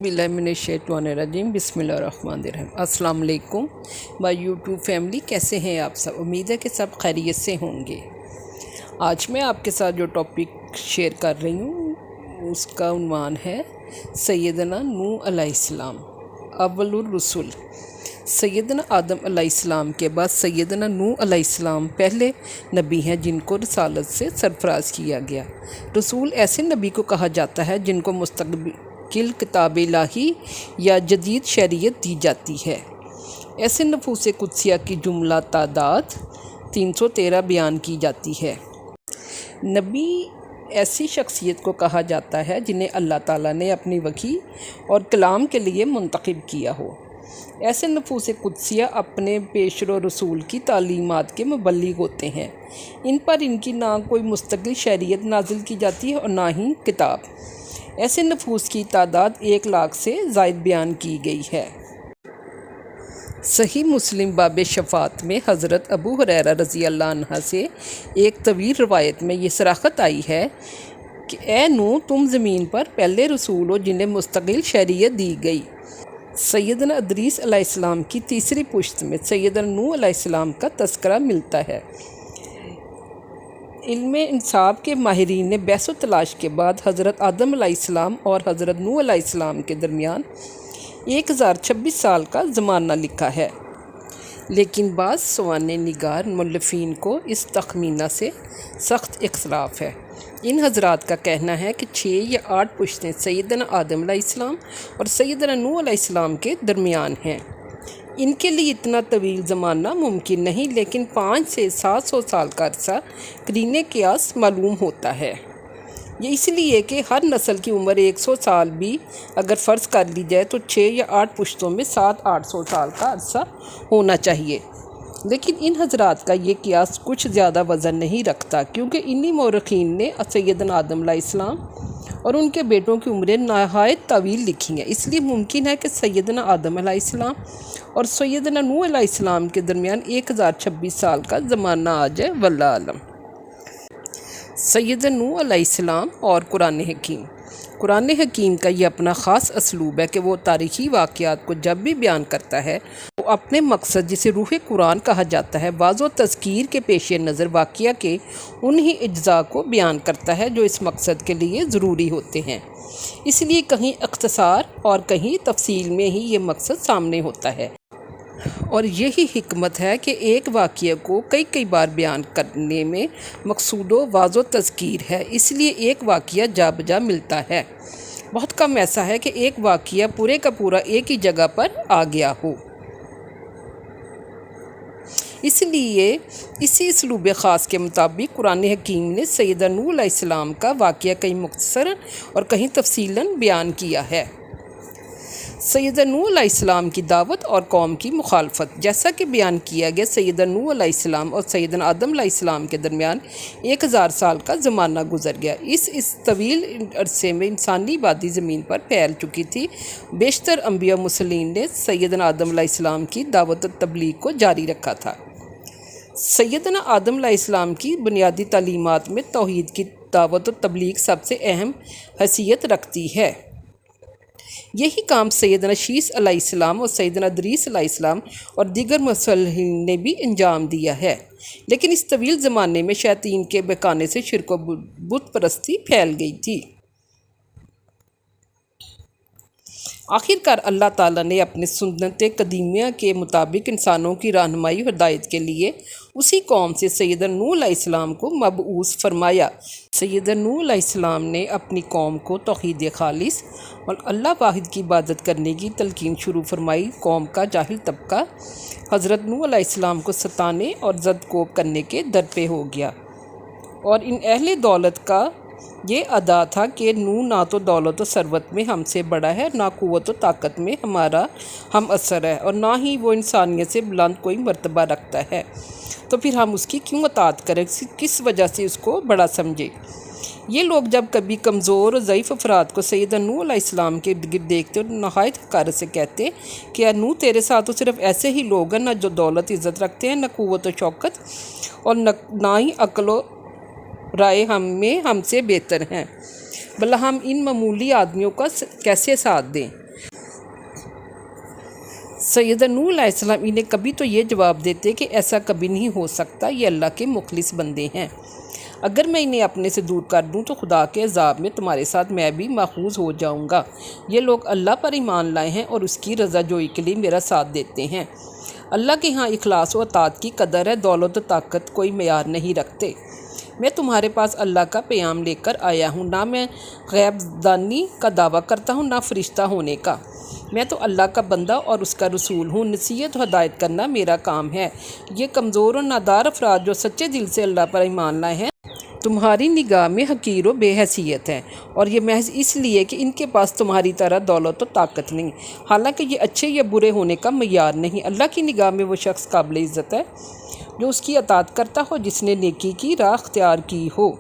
बिस्मिल्लाहिर्रहमानिर्रहीम बिस्मिल्लाहिर्रहमानिर्रहीम। अस्सलाम वालेकुम माय यूट्यूब फैमिली, कैसे हैं आप सब? उम्मीद है कि सब खैरियत से होंगे। आज मैं आपके साथ जो टॉपिक शेयर कर रही हूँ उसका उन्वान है सैयदना नूह अलैहिस्सलाम अव्वलुर रसूल। सैयदना आदम अलैहिस्सलाम के बाद सैयदना नूह अलैहिस्सलाम पहले नबी हैं जिनको रसालत से सरफराज किया गया। रसूल ऐसे नबी को कहा जाता है जिनको मुस्तक़बिल किताब इलाही या जदीद शरीयत दी जाती है। ऐसे नफूस कुदसिया की जुमला तादाद 313 बयान की जाती है। नबी ऐसी शख्सियत को कहा जाता है जिन्हें अल्लाह ताला ने अपनी वही और कलाम के लिए मुंतखब किया हो। ऐसे नफूस कुदसिया अपने पेशरो रसूल की तालीमात के मुबल्लिग होते हैं। इन पर इनकी ना कोई मुस्तकिल शरीयत नाजिल की जाती है और ना ही किताब। ऐसे नफूस की तादाद 1 लाख से ज़ायद बयान की गई है। सही मुस्लिम बाब शफ़ात में हज़रत अबू हुरैरा रज़ी अल्लाह अन्हा से एक तवील रवायत में ये सराहत आई है कि ए नूह, तुम ज़मीन पर पहले रसूल हो जिन्हें मुस्तकिल शरीयत दी गई। सैयदना इदरीस अलैहिस्सलाम की तीसरी पुश्त में सैयदना नूह अलैहिस्सलाम का तज़किरा मिलता है। इल्मे इंसाब के माहिरीन ने बहस व तलाश के बाद हज़रत आदम अलैहिस्सलाम और हज़रत नूह अलैहिस्सलाम के दरमियान 1026 साल का ज़माना लिखा है, लेकिन बाज़ सवाने निगार मुअल्लिफ़ीन को इस तखमीना से सख्त इख्तिलाफ़ है। इन हज़रात का कहना है कि 6 या 8 पुश्तें सैयदना आदम अलैहिस्सलाम और सैयदना नूह अलैहिस्सलाम के दरमियान हैं। इनके लिए इतना तवील ज़माना मुमकिन नहीं, लेकिन 5 से 700 साल का अरसा करीने क़ियास मालूम होता है। ये इसलिए कि हर नस्ल की उम्र 100 साल भी अगर फ़र्ज़ कर ली जाए तो 6 या 8 पुश्तों में 700-800 साल का अरसा होना चाहिए। लेकिन इन हज़रात का ये क़ियास कुछ ज़्यादा वज़न नहीं रखता, क्योंकि इन्हीं मौरख़ीन ने सैयदना आदम अलैहिस्सलाम और उनके बेटों की उम्रें नहायत तवील लिखी हैं। इसलिए मुमकिन है कि सैयदना आदम अलैहिस्सलाम और सैयदना नूह अलैहिस्सलाम के दरमियान 1026 साल का ज़माना आ जाए। वल्लाह आलम। सैयदना नूह अलैहिस्सलाम और कुरान हकीम। कुरान हकीम का ये अपना ख़ास असलूब है कि वो तारीख़ी वाक़यात को जब भी बयान करता है वो अपने मकसद, जिसे रूह कुरान कहा जाता है, वाज़ो तज़कीर के पेश नज़र वाक़या के उन्हीं अज्ज़ा को बयान करता है जो इस मकसद के लिए ज़रूरी होते हैं। इसलिए कहीं इख्तिसार और कहीं तफसील में ही ये मकसद सामने होता है, और यही हिकमत है कि एक वाक़या को कई बार बयान करने में मकसूदो वाज़ो तज़कीर है। इसलिए एक वाक़या जा बजा मिलता है। बहुत कम ऐसा है कि एक वाक़या पूरे का पूरा एक ही जगह पर आ गया हो। इसलिए इसी उसलूब ख़ास के मुताबिक कुरान हकीम ने सैयदना नूह अलैहिस्सलाम का वाक़या कहीं मुख्तसरन और कहीं तफसीलन बयान किया है। सैयदना नूह अलैहिस्सलाम की दावत और कौम की मुखालफत। जैसा कि बयान किया गया, सैयदना नूह अलैहिस्सलाम और सैयदना आदम अलैहिस्सलाम के दरमियान 1000 साल का ज़माना गुजर गया। इस तवील अरसे में इंसानी आबादी ज़मीन पर फैल चुकी थी। बेशतर अंबिया मुरसलीन ने सैयदना आदम अलैहिस्सलाम की दावत और तबलीग को जारी रखा था। सैयदना आदम अलैहिस्सलाम की बुनियादी तालीमात में तौहीद की दावत और तबलीग सबसे अहम हैसियत रखती है। यही काम सैयदना शीस अलैहिस्सलाम और सैयदना इदरीस अलैहिस्सलाम और दीगर मुरसलीन ने भी अंजाम दिया है। लेकिन इस तवील ज़माने में शैतान के बहकाने से शिरक व बुत परस्ती फैल गई थी। आखिरकार अल्लाह ताला ने अपने सुन्नत कदीमिया के मुताबिक इंसानों की रहनुमाई और हिदायत के लिए उसी कौम से सैयदना नूह अलैहिस्सलाम को मबऊस फरमाया। सैयदना नूह अलैहिस्सलाम ने अपनी कौम को तौहीद खालिस और अल्लाह वाहिद की इबादत करने की तलकीन शुरू फरमाई। कौम का जाहिल तबका हज़रत नूह अलैहिस्सलाम को सताने और ज़दकोब करने के दर पे हो गया, और इन अहले दौलत का ये अदा था कि नूह ना तो दौलत व सरवत में हमसे बड़ा है, ना क़ुव्वत व ताकत में हमारा हम असर है, और ना ही वो इंसानियत से बुलंद कोई मर्तबा रखता है, तो फिर हम उसकी क्यों अताअत करें, किस वजह से उसको बड़ा समझे। ये लोग जब कभी कमज़ोर और ज़ईफ़ अफराद को सैयदना नूह अलैहिस्सलाम के गिर्द देखते और नहायत हक़ारत से कहते कि या नूह, तेरे साथ तो सिर्फ़ ऐसे ही लोग हैं ना जो दौलत इज़्ज़त रखते हैं, न क़ुव्वत व शौकत, और ना ही अक्ल राय हमसे बेहतर हैं, भला हम इन मामूली आदमियों का कैसे साथ दें। سیدنا نوح علیہ السلام انہیں کبھی تو یہ جواب دیتے کہ ایسا کبھی نہیں ہو سکتا، یہ اللہ کے مخلص بندے ہیں، اگر میں انہیں اپنے سے دور کر دوں تو خدا کے عذاب میں تمہارے ساتھ میں بھی ماخوذ ہو جاؤں گا۔ یہ لوگ اللہ پر ایمان لائے ہیں اور اس کی رضا جوئی کے لیے میرا ساتھ دیتے ہیں۔ اللہ کے ہاں اخلاص و اطاعت کی قدر ہے، دولت و طاقت کوئی معیار نہیں رکھتے۔ میں تمہارے پاس اللہ کا پیام لے کر آیا ہوں، نہ میں غیب دانی کا دعویٰ کرتا ہوں نہ فرشتہ ہونے کا، میں تو اللہ کا بندہ اور اس کا رسول ہوں۔ نصیحت و ہدایت کرنا میرا کام ہے۔ یہ کمزور و نادار افراد جو سچے دل سے اللہ پر ایمان لائے ہیں تمہاری نگاہ میں حقیر و بے حیثیت ہیں، اور یہ محض اس لیے کہ ان کے پاس تمہاری طرح دولت و طاقت نہیں، حالانکہ یہ اچھے یا برے ہونے کا معیار نہیں۔ اللہ کی نگاہ میں وہ شخص قابل عزت ہے جو اس کی اطاعت کرتا ہو، جس نے نیکی کی راہ اختیار کی ہو۔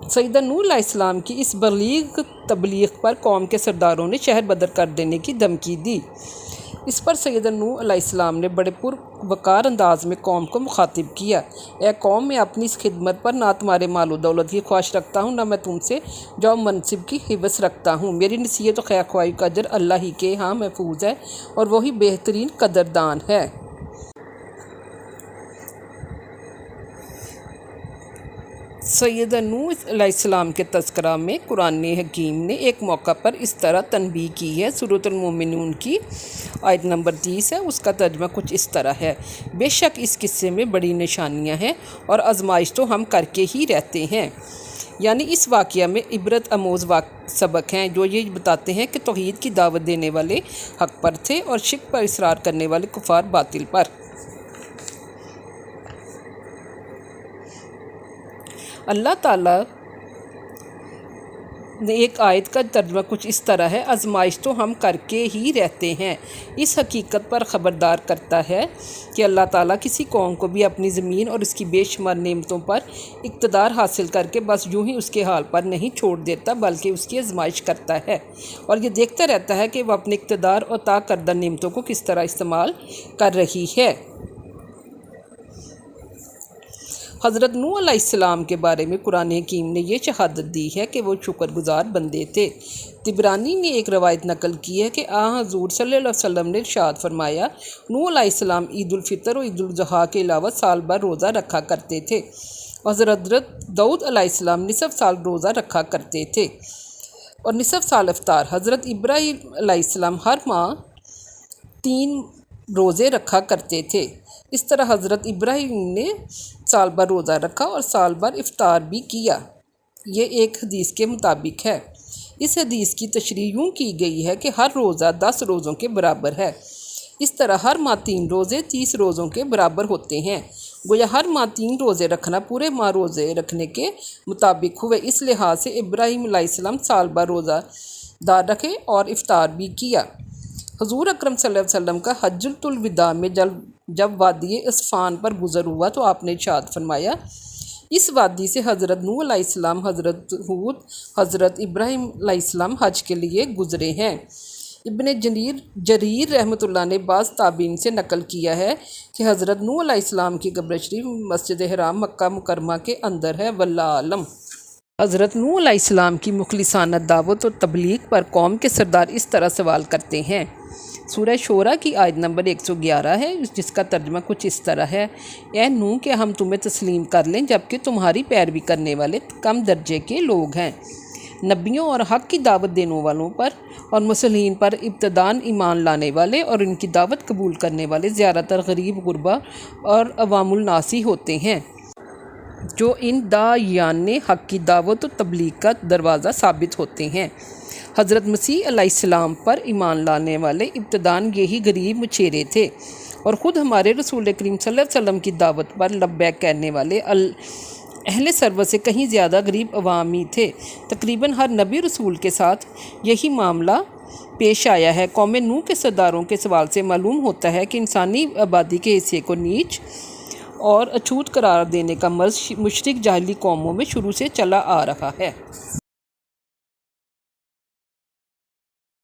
سیدنا نوح علیہ السلام کی اس بلیغ تبلیغ پر قوم کے سرداروں نے شہر بدر کر دینے کی دھمکی دی۔ اس پر سیدنا نوح علیہ السلام نے بڑے پروقار انداز میں قوم کو مخاطب کیا، اے قوم، میں اپنی اس خدمت پر نہ تمہارے مال و دولت کی خواہش رکھتا ہوں، نہ میں تم سے جو منصب کی حوث رکھتا ہوں۔ میری نصیحت و خیر خواہی کا اجر اللہ ہی کے ہاں محفوظ ہے اور وہی بہترین قدردان ہے۔ سیدنا نوح علیہ السلام کے تذکرہ میں قرآن حکیم نے ایک موقع پر اس طرح تنبیہ کی ہے۔ سورۃ المومنون کی آیت نمبر 30 ہے، اس کا ترجمہ کچھ اس طرح ہے: بے شک اس قصے میں بڑی نشانیاں ہیں اور آزمائش تو ہم کر کے ہی رہتے ہیں، یعنی اس واقعہ میں عبرت آموز سبق ہیں جو یہ بتاتے ہیں کہ توحید کی دعوت دینے والے حق پر تھے اور شرک پر اصرار کرنے والے کفار باطل پر۔ اللہ تعالیٰ نے ایک آیت کا ترجمہ کچھ اس طرح ہے: آزمائش تو ہم کر کے ہی رہتے ہیں، اس حقیقت پر خبردار کرتا ہے کہ اللہ تعالیٰ کسی قوم کو بھی اپنی زمین اور اس کی بے شمار نعمتوں پر اقتدار حاصل کر کے بس یوں ہی اس کے حال پر نہیں چھوڑ دیتا، بلکہ اس کی آزمائش کرتا ہے اور یہ دیکھتا رہتا ہے کہ وہ اپنے اقتدار اور عطا کردہ نعمتوں کو کس طرح استعمال کر رہی ہے۔ حضرت نوح علیہ السلام کے بارے میں قرآن حکیم نے یہ شہادت دی ہے کہ وہ شکر گزار بندے تھے۔ طبرانی نے ایک روایت نقل کی ہے کہ حضور صلی اللہ علیہ وسلم نے ارشاد فرمایا، نوح علیہ السلام عید الفطر اور عید الاضحیٰ کے علاوہ سال بھر روزہ رکھا کرتے تھے، اور حضرت داؤد علیہ السلام نصف سال روزہ رکھا کرتے تھے اور نصف سال افطار۔ حضرت ابراہیم علیہ السلام ہر ماہ 3 روزے رکھا کرتے تھے۔ اس طرح حضرت ابراہیم نے سال بھر روزہ رکھا اور سال بھر افطار بھی کیا۔ یہ ایک حدیث کے مطابق ہے۔ اس حدیث کی تشریح یوں کی گئی ہے کہ ہر روزہ 10 روزوں کے برابر ہے۔ اس طرح ہر ماہ 3 روزے 30 روزوں کے برابر ہوتے ہیں۔ گویا ہر ماہ 3 روزے رکھنا پورے ماہ روزے رکھنے کے مطابق ہوئے۔ اس لحاظ سے ابراہیم علیہ السلام سال بھر روزہ دار رکھے اور افطار بھی کیا۔ حضور اکرم صلی اللہ علیہ وسلم کا حجۃ الوداع میں جب وادی اسفان پر گزر ہوا تو آپ نے ارشاد فرمایا، اس وادی سے حضرت نوح علیہ السلام، حضرت ہود، حضرت ابراہیم علیہ السلام حج کے لیے گزرے ہیں۔ ابن جریر رحمۃ اللہ نے بعض تابعین سے نقل کیا ہے کہ حضرت نوح علیہ السلام کی قبر شریف مسجد حرام مکہ مکرمہ کے اندر ہے، واللہ اعلم۔ حضرت نوح علیہ السلام کی مخلصانہ دعوت و تبلیغ پر قوم کے سردار اس طرح سوال کرتے ہیں۔ سورہ شعراء کی آیت نمبر 111 ہے، جس کا ترجمہ کچھ اس طرح ہے: اے نوح، کہ ہم تمہیں تسلیم کر لیں جبکہ تمہاری پیروی کرنے والے کم درجے کے لوگ ہیں۔ نبیوں اور حق کی دعوت دینے والوں پر اور مصلحین پر ابتداً ایمان لانے والے اور ان کی دعوت قبول کرنے والے زیادہ تر غریب غربا اور عوام الناس ہی ہوتے ہیں، جو ان داعیان حق کی دعوت و تبلیغ کا دروازہ ثابت ہوتے ہیں۔ حضرت مسیح علیہ السلام پر ایمان لانے والے ابتداً یہی غریب مچھیرے تھے، اور خود ہمارے رسول کریم صلی اللہ علیہ وسلم کی دعوت پر لبیک کہنے والے اہل ثروت سے کہیں زیادہ غریب عوامی تھے۔ تقریباً ہر نبی رسول کے ساتھ یہی معاملہ پیش آیا ہے۔ قوم نوح کے سرداروں کے سوال سے معلوم ہوتا ہے کہ انسانی آبادی کے حصے کو نیچ اور اچھوت قرار دینے کا مرض مشرک جاہلی قوموں میں شروع سے چلا آ رہا ہے۔